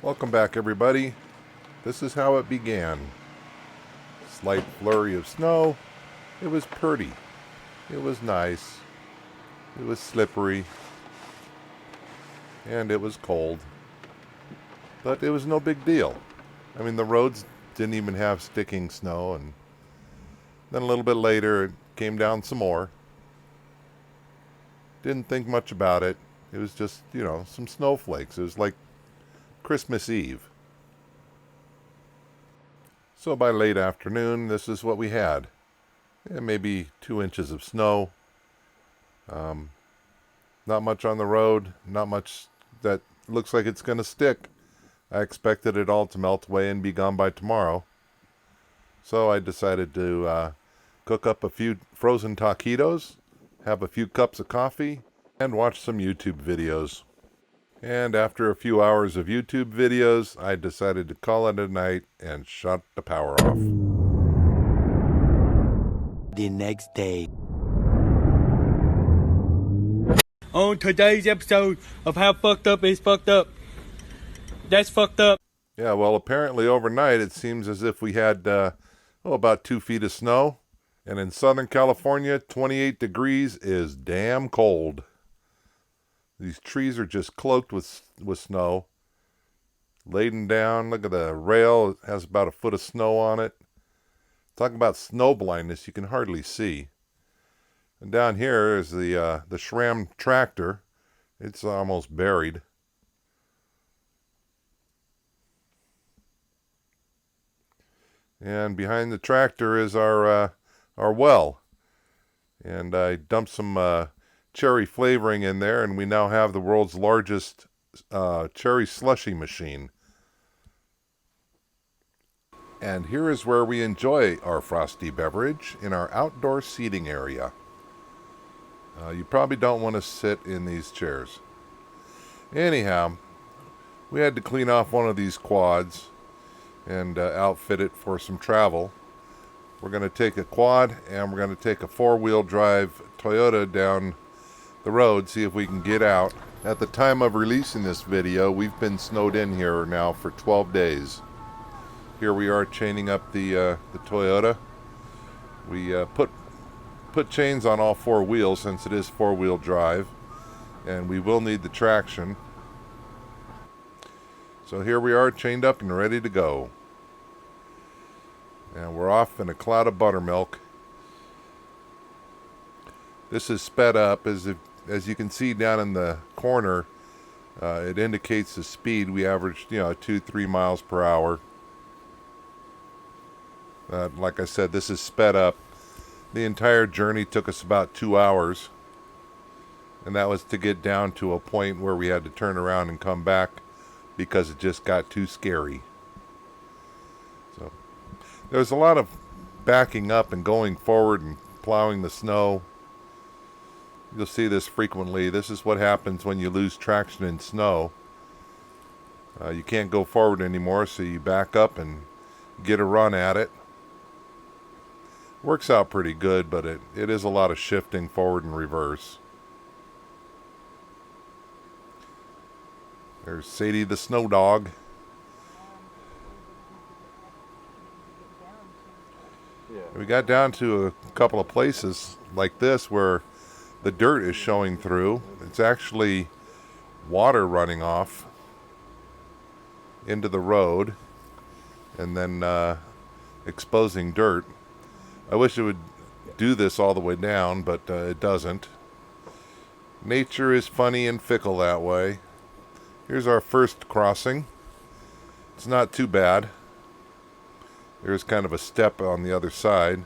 Welcome back, everybody. This is how it began. Slight flurry of snow. It was pretty. It was nice. It was slippery. And it was cold. But it was no big deal. I mean, the roads didn't even have sticking snow. And then a little bit later, it came down some more. Didn't think much about it. It was just, some snowflakes. It was like Christmas Eve. So by late afternoon, this is what we had. Maybe 2 inches of snow. Not much on the road. Not much that looks like it's going to stick. I expected it all to melt away and be gone by tomorrow. So I decided to cook up a few frozen taquitos, have a few cups of coffee, and watch some YouTube videos. And after a few hours of YouTube videos, I decided to call it a night and shut the power off. The next day. On today's episode of How Fucked Up Is Fucked Up. That's fucked up. Yeah, well, apparently overnight it seems as if we had about 2 feet of snow. And in Southern California, 28 degrees is damn cold. These trees are just cloaked with snow. Laden down. Look at the rail. It has about a foot of snow on it. Talk about snow blindness. You can hardly see. And down here is the SRAM tractor. It's almost buried. And behind the tractor is our well. And I dumped some cherry flavoring in there, and we now have the world's largest cherry slushy machine. And here is where we enjoy our frosty beverage, in our outdoor seating area. You probably don't want to sit in these chairs. Anyhow, we had to clean off one of these quads and outfit it for some travel. We're going to take a quad and we're going to take a 4-wheel drive Toyota down the road, see if we can get out. At the time of releasing this video, we've been snowed in here now for 12 days. Here we are chaining up the Toyota. We put chains on all 4 wheels since it is 4-wheel drive, and we will need the traction. So here we are chained up and ready to go. And we're off in a cloud of buttermilk. This is sped up. As you can see down in the corner, it indicates the speed. We averaged 2-3 miles per hour. Like I said, this is sped up. The entire journey took us about 2 hours. And that was to get down to a point where we had to turn around and come back because it just got too scary. So there's a lot of backing up and going forward and plowing the snow. You'll see this frequently. This is what happens when you lose traction in snow. You can't go forward anymore, so you back up and get a run at it. Works out pretty good, but it is a lot of shifting forward and reverse. There's Sadie the snow dog. We got down to a couple of places like this where the dirt is showing through. It's actually water running off into the road and then exposing dirt. I wish it would do this all the way down, but it doesn't. Nature is funny and fickle that way. Here's our first crossing. It's not too bad. There's kind of a step on the other side.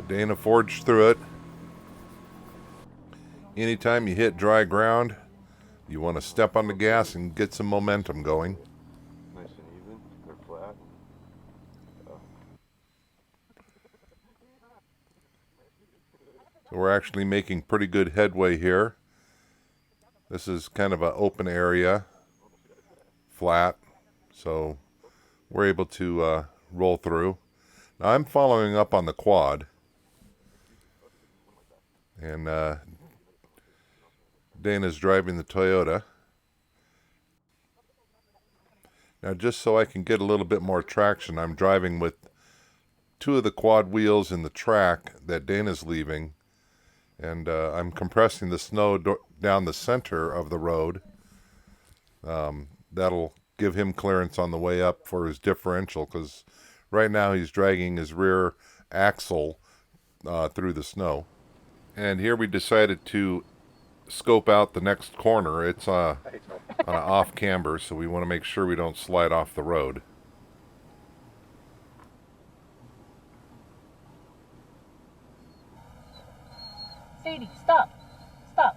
Dana forged through it. Anytime you hit dry ground, you want to step on the gas and get some momentum going. Nice and even. They're flat. So we're actually making pretty good headway here. This is kind of an open area, flat, so we're able to roll through. Now I'm following up on the quad, and Dana's driving the Toyota. Now, just so I can get a little bit more traction, I'm driving with two of the quad wheels in the track that Dana's leaving, and I'm compressing the snow down the center of the road. That'll give him clearance on the way up for his differential, because right now he's dragging his rear axle through the snow. And here we decided to scope out the next corner. It's on an off camber, so we want to make sure we don't slide off the road. Sadie, stop. Stop.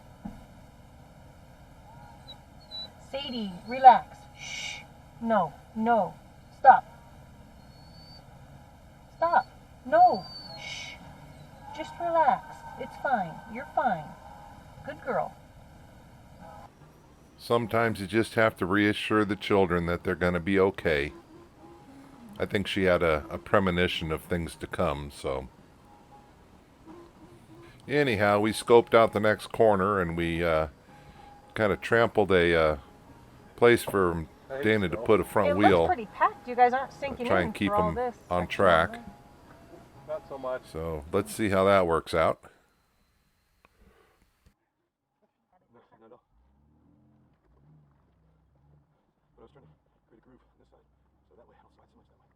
Sadie, relax. Shh. No, no. Stop. Stop. No. Shh. Just relax. It's fine. You're fine. Good girl. Sometimes you just have to reassure the children that they're going to be okay. I think she had a premonition of things to come, so... Anyhow, we scoped out the next corner, and we kind of trampled a place for Dana to put a front It wheel. looks pretty packed. You guys aren't sinking Try in and keep for all them this. on track. Not so much. So let's see how that works out. No. But I was trying to create a groove on this side, so that way I don't slide so much that way.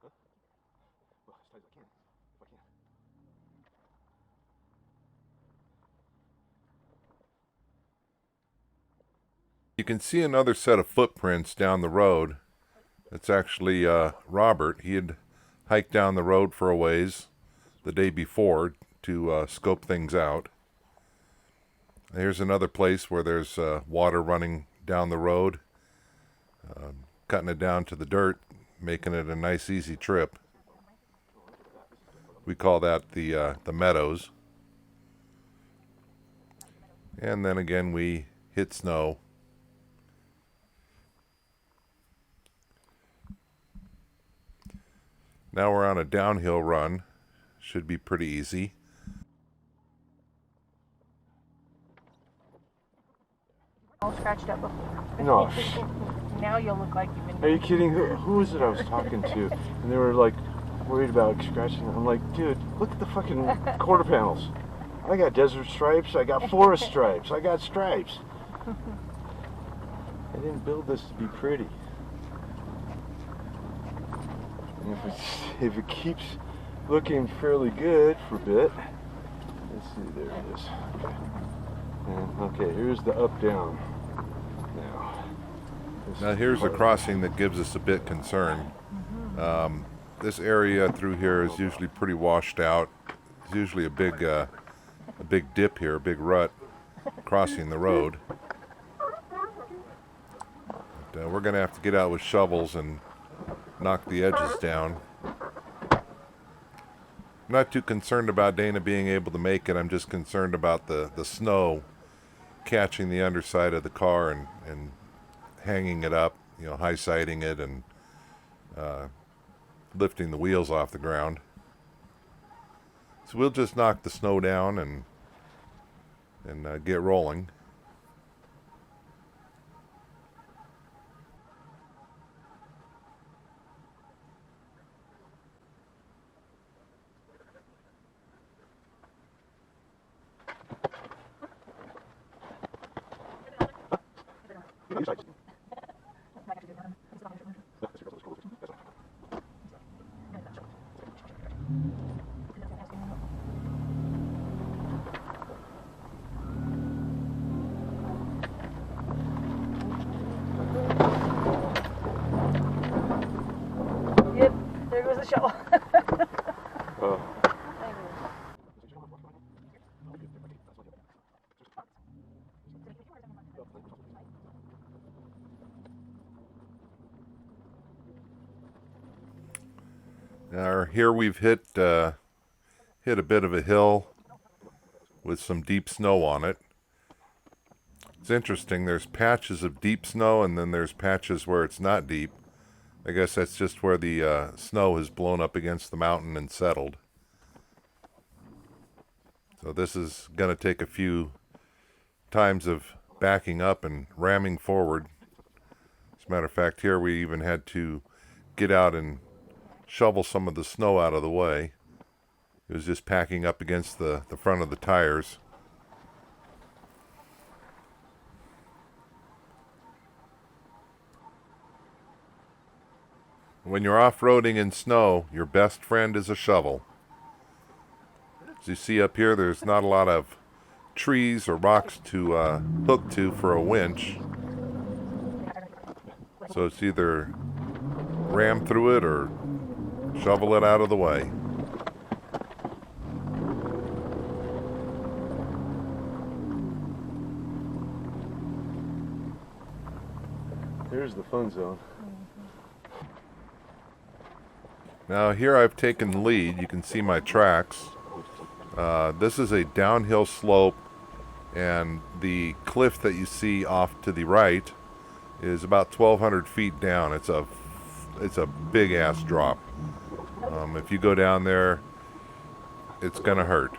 Huh? Well, as tight as I can, if I can. You can see another set of footprints down the road. It's actually Robert. He had hiked down the road for a ways the day before to scope things out. Here's another place where there's water running down the road, cutting it down to the dirt, making it a nice easy trip. We call that the meadows. And then again we hit snow. Now we're on a downhill run. Should be pretty easy. All scratched up before. No. Now you'll look like you've been. Are you kidding? Who was it I was talking to? And they were like worried about scratching. I'm like, dude, look at the fucking quarter panels. I got desert stripes. I got forest stripes. I got stripes. I didn't build this to be pretty. And if it keeps looking fairly good for a bit, let's see, there it is. Okay. And okay, here's the up down. Now here's a crossing that gives us a bit concerned. This area through here is usually pretty washed out. There's usually a big dip here, a big rut crossing the road. But, we're going to have to get out with shovels and knock the edges down. I'm not too concerned about Dana being able to make it. I'm just concerned about the snow catching the underside of the car and hanging it up, you know, high siding it and lifting the wheels off the ground. So we'll just knock the snow down and get rolling. Yep, there goes the shovel. Now here we've hit a bit of a hill with some deep snow on it. It's interesting, there's patches of deep snow and then there's patches where it's not deep. I guess that's just where the snow has blown up against the mountain and settled. So this is going to take a few times of backing up and ramming forward. As a matter of fact, here we even had to get out and shovel some of the snow out of the way. It was just packing up against the front of the tires. When you're off-roading in snow, your best friend is a shovel. As you see up here, there's not a lot of trees or rocks to hook to for a winch. So it's either ram through it or shovel it out of the way. There's the fun zone. Now here I've taken the lead. You can see my tracks. This is a downhill slope, and the cliff that you see off to the right is about 1,200 feet down. It's a big ass drop. If you go down there, it's gonna hurt.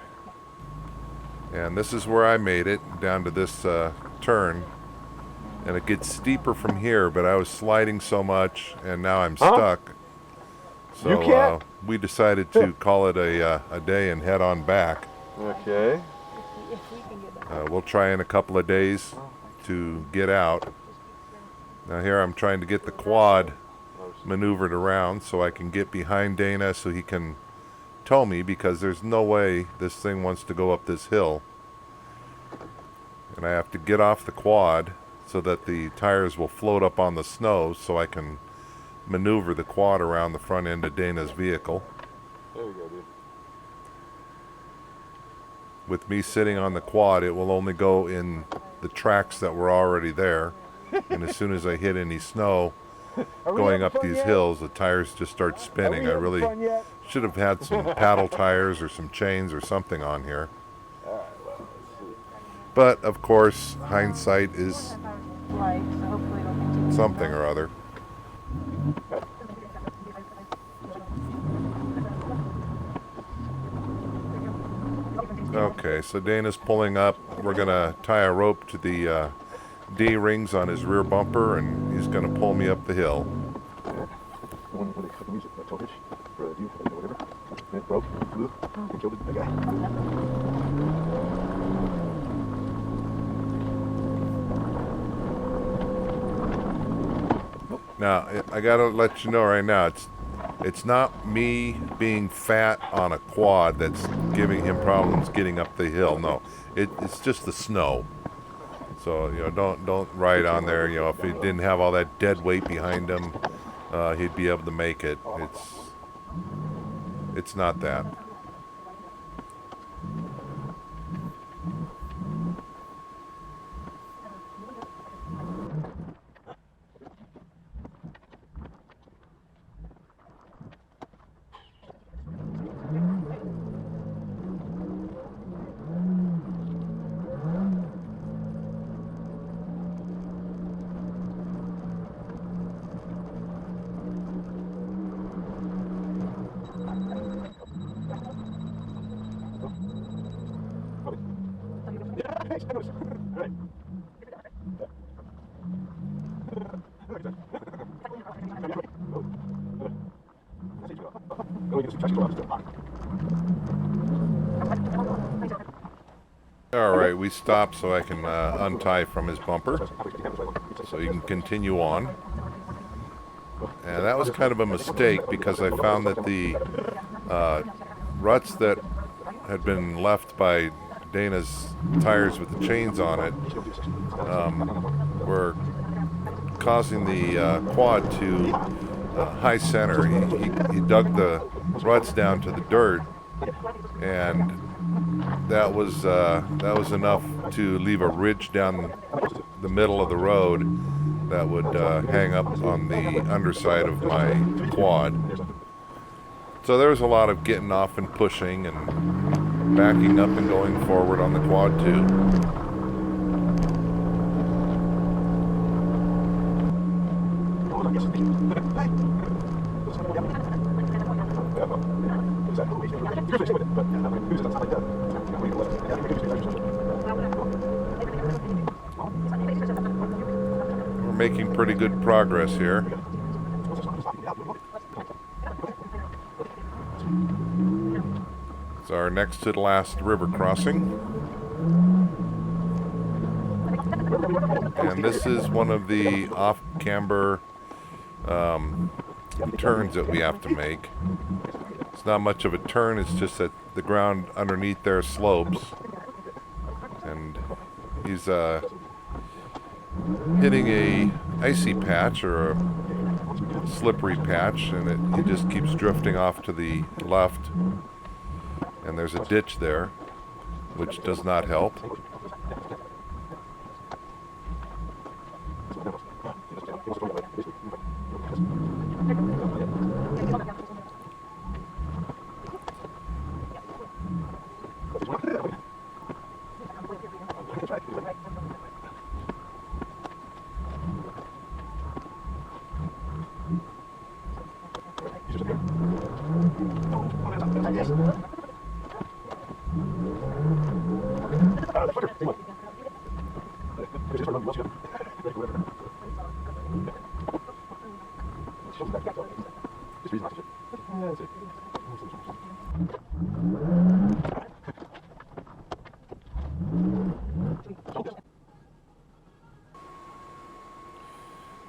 And this is where I made it, down to this turn. And it gets steeper from here, but I was sliding so much, and now I'm stuck. So You can't- we decided to call it a day and head on back. Okay. If we can get that. We'll try in a couple of days to get out. Now here I'm trying to get the quad maneuvered around so I can get behind Dana so he can tow me, because there's no way this thing wants to go up this hill. And I have to get off the quad so that the tires will float up on the snow so I can maneuver the quad around the front end of Dana's vehicle. There we go, dude. With me sitting on the quad, it will only go in the tracks that were already there. And as soon as I hit any snow going up these hills, the tires just start spinning. I really should have had some paddle tires or some chains or something on here. But of course, hindsight is Right, so hopefully it'll continue. something or other. Okay, so Dana's pulling up. We're gonna tie a rope to the D-rings on his rear bumper, and he's gonna pull me up the hill. When they fucking use it, that voltage for a dude or whatever. And it broke, blew, and killed the guy. Now, I gotta let you know right now, it's not me being fat on a quad that's giving him problems getting up the hill. No, it's just the snow. So don't ride on there. If he didn't have all that dead weight behind him, he'd be able to make it. It's not that. All right, we stopped so I can untie from his bumper so he can continue on. And that was kind of a mistake, because I found that the ruts that had been left by Dana's tires with the chains on it were causing the quad to high center. He dug the ruts down to the dirt, and that was enough to leave a ridge down the middle of the road that would hang up on the underside of my quad. So there was a lot of getting off and pushing and backing up and going forward on the quad too. making pretty good progress here. It's our next to the last river crossing. And this is one of the off-camber turns that we have to make. It's not much of a turn, it's just that the ground underneath there slopes. And he's hitting a icy patch or a slippery patch, and it just keeps drifting off to the left. And there's a ditch there, which does not help.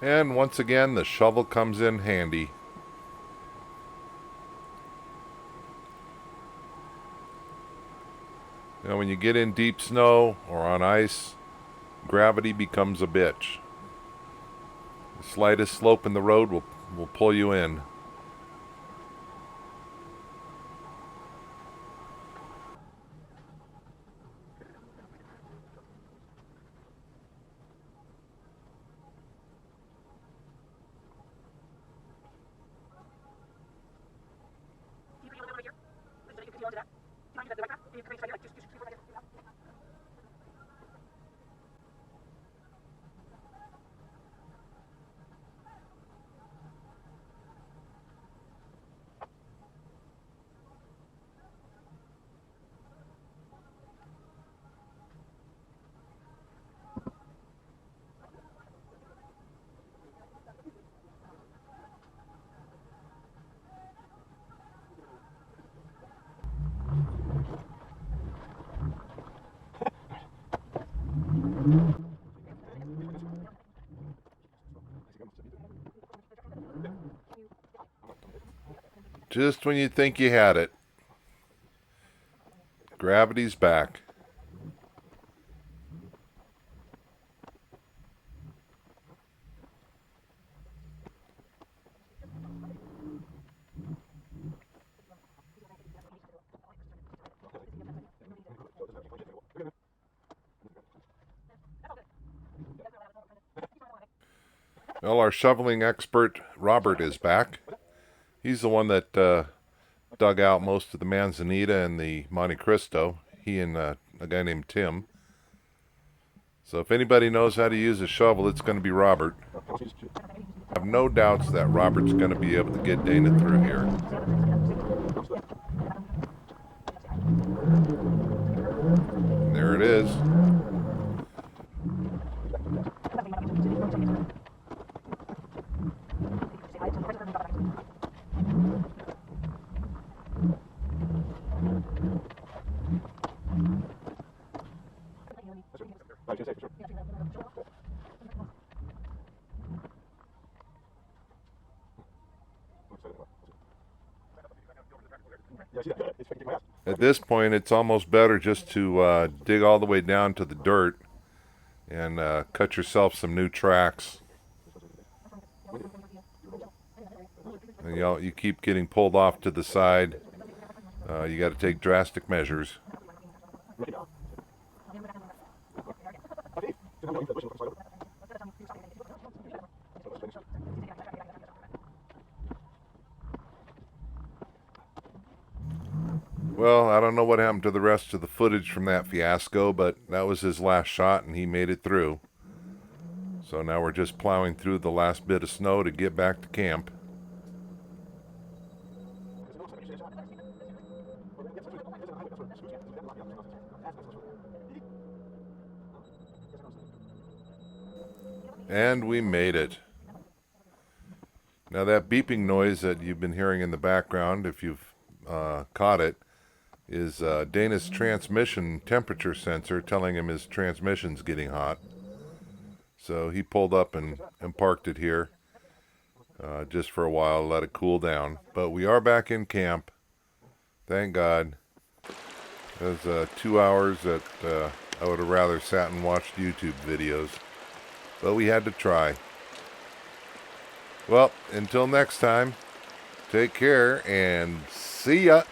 And once again, the shovel comes in handy. You know, when you get in deep snow or on ice, gravity becomes a bitch. The slightest slope in the road will pull you in. Just when you think you had it, gravity's back. Well, our shoveling expert, Robert, is back. He's the one that dug out most of the Manzanita and the Monte Cristo. He and a guy named Tim. So if anybody knows how to use a shovel, it's going to be Robert. I have no doubts that Robert's going to be able to get Dana through here. There it is. At this point, it's almost better just to dig all the way down to the dirt and cut yourself some new tracks. And you keep getting pulled off to the side. You got to take drastic measures. Well, I don't know what happened to the rest of the footage from that fiasco, but that was his last shot and he made it through. So now we're just plowing through the last bit of snow to get back to camp. And we made it. Now that beeping noise that you've been hearing in the background, if you've caught it, is Dana's transmission temperature sensor telling him his transmission's getting hot. So he pulled up and parked it here just for a while, let it cool down. But we are back in camp. Thank God. It was 2 hours that I would have rather sat and watched YouTube videos. But we had to try. Well, until next time, take care and see ya.